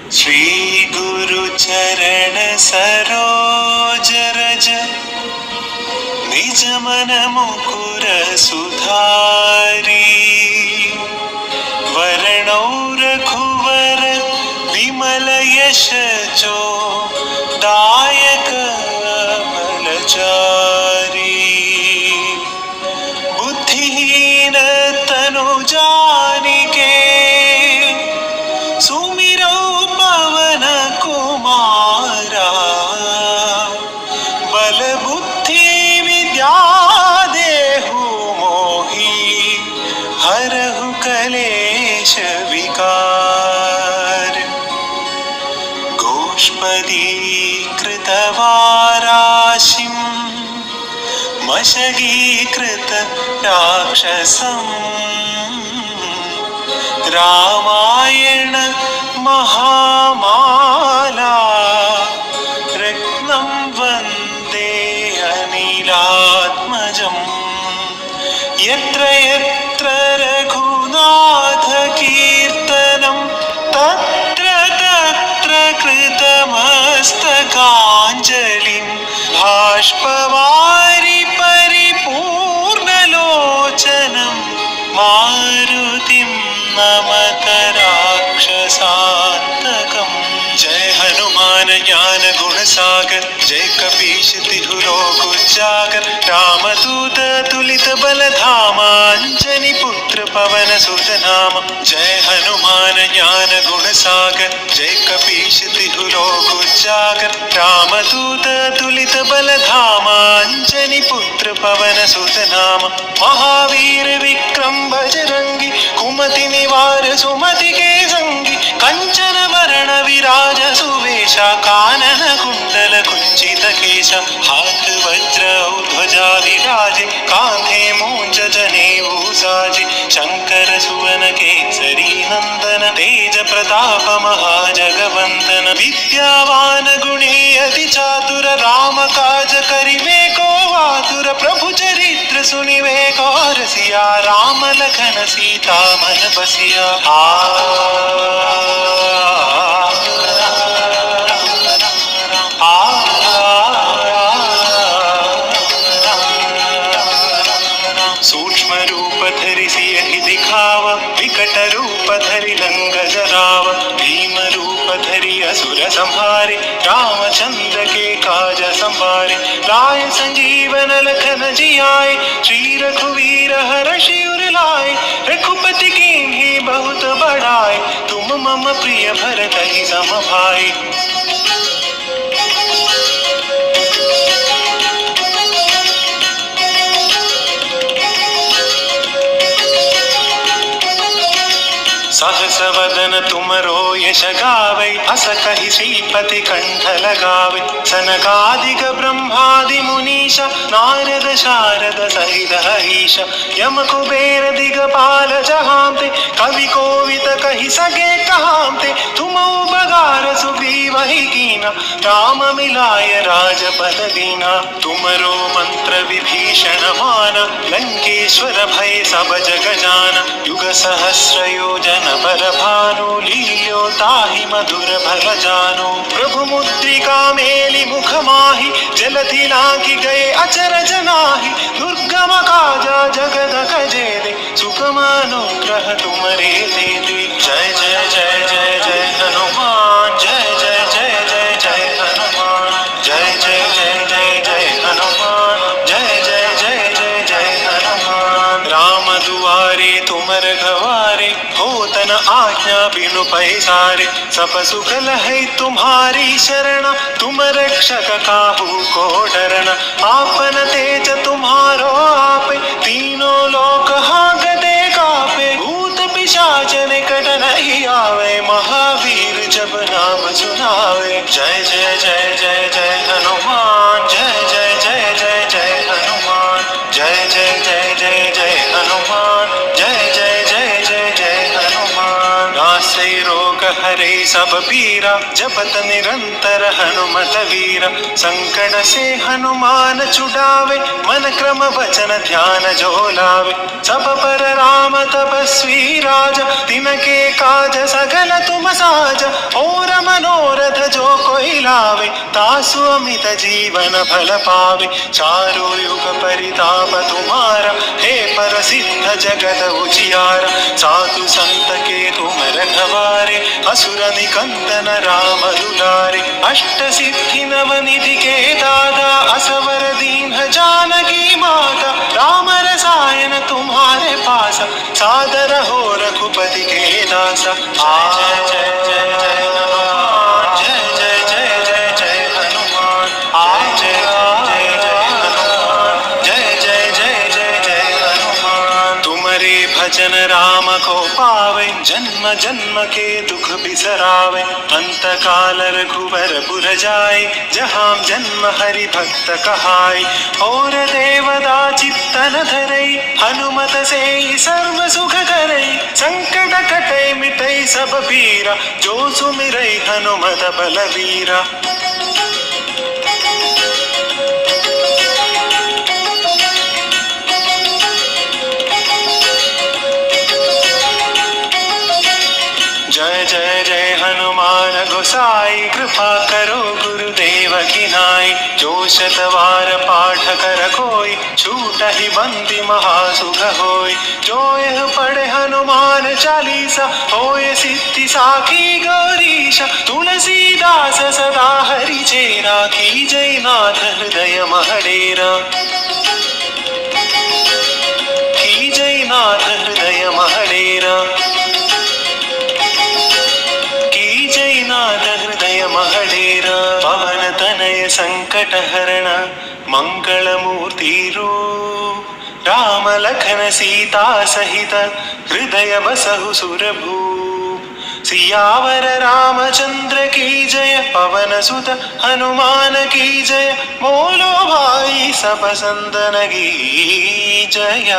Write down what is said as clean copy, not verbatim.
श्री गुरु चरण सरोज रज निज मन मुकुर सुधारी। वरणौ रघुवर विमल यश जो दायक फलचारी। बुद्धिहीन तनु जानिके सुमिरौ पवन कुमारा। बल बुद्धि विद्या देहु मोहि हरहु कलेश विकार। गोष्पदीकृतवाराशिं मशगीकृत राक्षसम्। रामायण महामाला रत्नं वन्दे अनिलात्मजम्। यत्र यत्र रघुनाथ कीर्तनं तत्र तत्र कृतमस्तकाञ्जलिं। बाष्पवारि परिपूर्णलोचनं मारुतिं नमत राक्षसान्तकम्। जय हनुमान ज्ञान गुण सागर जय कपीश तिहु लोक उजागर। रामदूत तुलित बल धामा अंजनी पुत्र पवन सुत नाम। जय हनुमान ज्ञान गुण सागर जय कपीश तिहु लोक उजागर। रामदूत तुलित बल धामा अंजनी पुत्र पवन सुत नाम। महावीर विक्रम बजरंगी कुमति निवार सुमति के संगी। कंचन वरण विराज सुवेशा कानन कुंडल कुंचित केशा। हाथ वज्र ध्वजा विराजे कांधे मूंज जनेऊ साजे। शंकर सुवन केसरी नंदन तेज प्रताप महाजगवंदन। विद्यावान गुणी अति चातुर राम काज करिवे को आतुर। प्रभु चरित्र सुनिवे को रसिया राम लखन सीता मन बसिया। सूक्ष्म रूप धरि सियहि दिखावा विकट रूप धरि लंक जरावा। भीम रूप धरि असुर संहारे रामचंद्र के काज संवारे। लाए संजीवन लखन जियाए श्री रघुवीर हर्षि उर लाए। रघुपति कीन्ही बहुत बड़ाए तुम मम प्रिय भरतहि सम भाई। सहस वदन तुमरो यश गावै अस कहि श्रीपति कंठ लगावै। सनकादिक ब्रह्मादि मुनीशा नारद शारद सहित हरीश। यम कुबेर दिगपाल जहांते कवि कोविद कहि सके कहांते। तुम उपकार सुग्रीवहि कीना राम मिलाय राजपद दीना। तुमरो मंत्र विभीषण माना लंकेश्वर भय सब जग जाना। युग सहस्र योजन पर भानु लील्यो ताहि मधुर भल जानो। प्रभु मुद्रिका मेलि मुख माहि जलधि लांघि गए अचरज नाहि। दुर्गम काजा जगदक जेदे सुगम अनुग्रह तुमरे दे। जय जय जय जय जय हनुमान जय जय जय जय जय हनुमान। जय जय जय जय जय हनुमान जय जय जय जय जय हनुमान। राम दुआरे तुम रघवारे होतन आज्ञा बिनु पैसारे। सब सुख लहै तुम्हारी शरण तुम रक्षक काहू को डरना। आपन तेज तुम्हारो आपे तीनों लोक हांकते कापे। भूत पिशाच निकट नहीं आवे महावीर जब नाम सुनावे। जय जय जय जय जय हनुमान जय जय जय जय जय हनुमान। जय जय जय जय जय हनुमान जय जय जय जय जय हनुमान। नासै रोग हरे सब पीरा जपत निरंतर हनुमत वीरा। संकट से हनुमान छुड़ावे मन क्रम वचन ध्यान जो लावे। सब पर राम तपस्वी राजा तिनके काज सगल तुम साजा। और सोई लावे, तासु अमित जीवन फल पावे। चारों युग परिताप तुम्हारा, हे परसिद्ध जगत उजियारा। साधु संत के तुम रखवारे, असुर निकंदन राम दुलारे। अष्ट सिद्धि नवनिधि के दादा, असवर दीन जानकी माता। राम रसायन तुम्हारे पास, सादर हो रघुपति के दासा। जय जय जय जय हनुमान, जय जय जय जय जय हनुमान। जय जय जय जय हनुमान, जय जय जय जय जय हनुमान। तुम्हारे भजन राम को पावे, जन्म जन्म के दुख बिसरावे। अंत काल रघुवर पुर जाए, जहाँ जन्म हरि भक्त कहाय। और देवदा चित्तन धरई, हनुमत से सर्व सुख करई। संकट कटे मिटई सब पीरा, जो सुमिरई हनुमत बलवीरा। जय जय जय हनुमान गोसाई, कृपा करो गुरुदेव की नाई। जो शतवार पाठ कर कोई, छूटहि बंदी महासुख होय। जो यह पढ़े हनुमान चालीसा, होय सिद्धि साखी गौरीशा। तुलसीदास सदा हरि चेरा, की जय नाथ हृदय महडेरा। की जय नाथ हृदय महडेरा। हृदय महडेरा। पवन तनय संकट हरण, मंगल मूर्ति रूप। राम लखन सीता सहित, हृदय बसहु सुरभूप। सियावर रामचंद्र की जय, पवन सुत हनुमान की जय। बोलो भाई सब संतन की जय।